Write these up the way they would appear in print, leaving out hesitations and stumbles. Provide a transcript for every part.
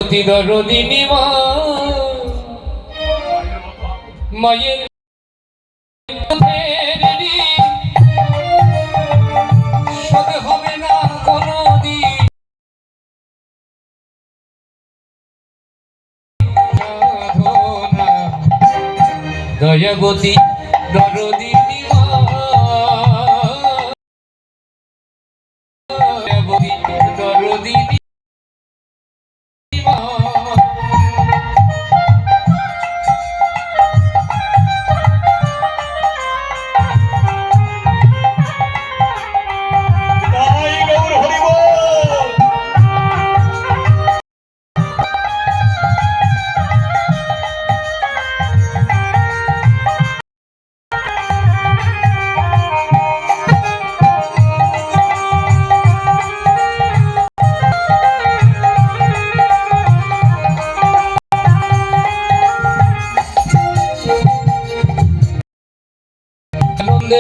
দরদিনী মা মায়ের শোধ হবে না কোনদিন দয়াবতী দরদিনী মা দয়াবতী দরদিনী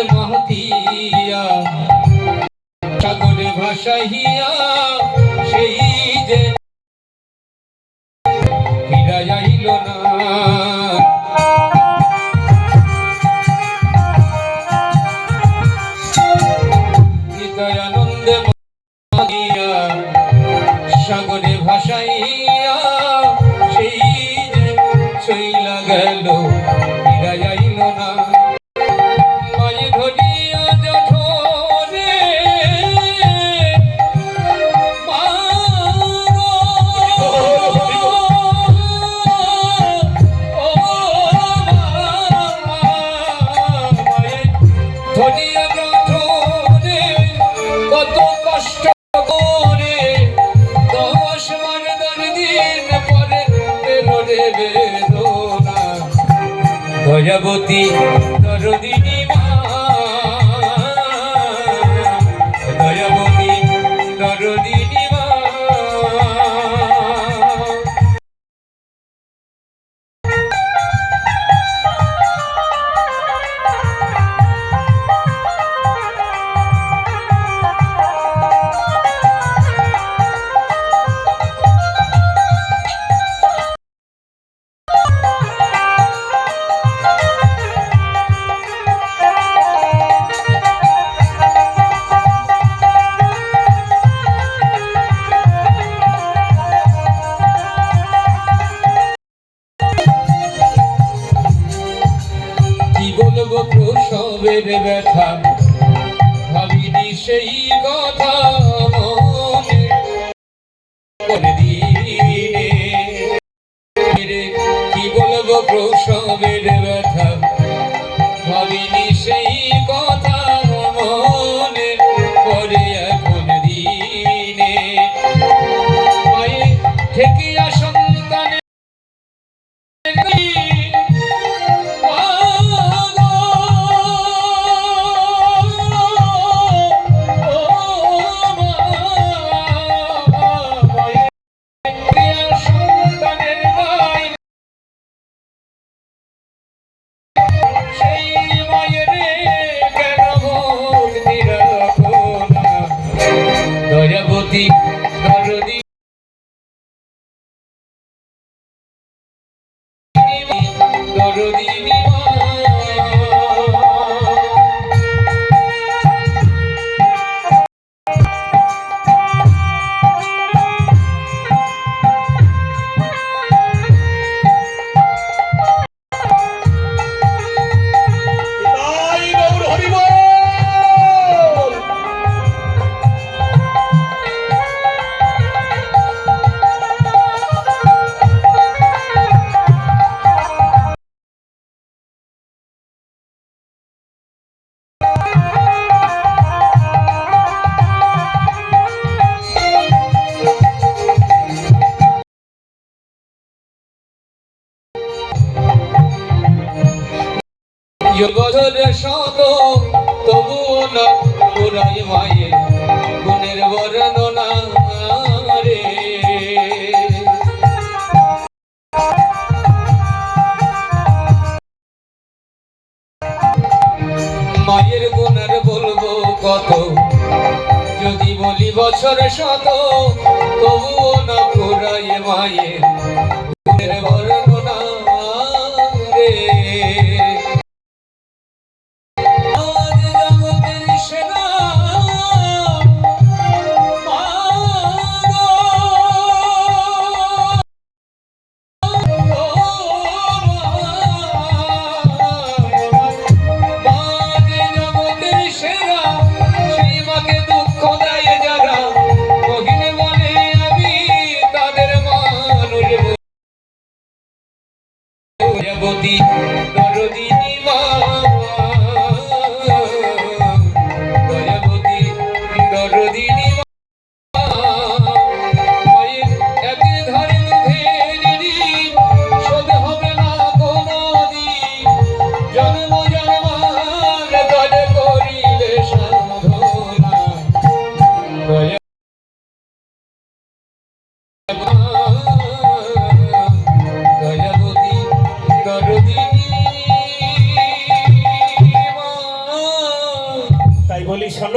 মহতিয়া সাগরে ভাসাইয়া সেই যে ফিরা যাইল না হৃদয়ানন্দে মহিয়া সাগরে ভাসাইয়া সেই যে চইলা গেল ফিরা যাইল না কত কষ্ট করে 10 বার দিন পরে বেরোরে বেদনা দয়াবতী দরদিনী মা দয়াবতী দরদিনী মা প্রসবের ব্যথা ভাবিনি সেই কথা মনে করে দিনে কি বলবো প্রসবের ব্যথা ভাবিনি সেই কথা মনে করে এখন দিনে মায়ে ঠেকিয়া সন্তানের দয়াবতী দরদিনী দরদিনী বছরে শত তবুও না পুরাই মায়ের গুণের বর্ণনা রে মায়ের গুণের বলবো কত যদি বলি বছরে শত তবুও না পুরাই মায়ের গুণের বর্ণনা রে আজ জগতের সেরা মা গো, ও মা যে জগতের সেরা, সেই মাকে দুঃখ দেয় যারা, কহিন বলে আমি তাদের মানুষ জগতী দরদিনী মা, দয়াবতী দরদিনী মা, মায়ের এক ধারে দুধের ঋণ শোধ হবে না কোনদিন, জন্ম জন্মার তলে করিলে সাধনা, দয়া দয়াবতী দরদিনী মা। তাই বলি শোনো।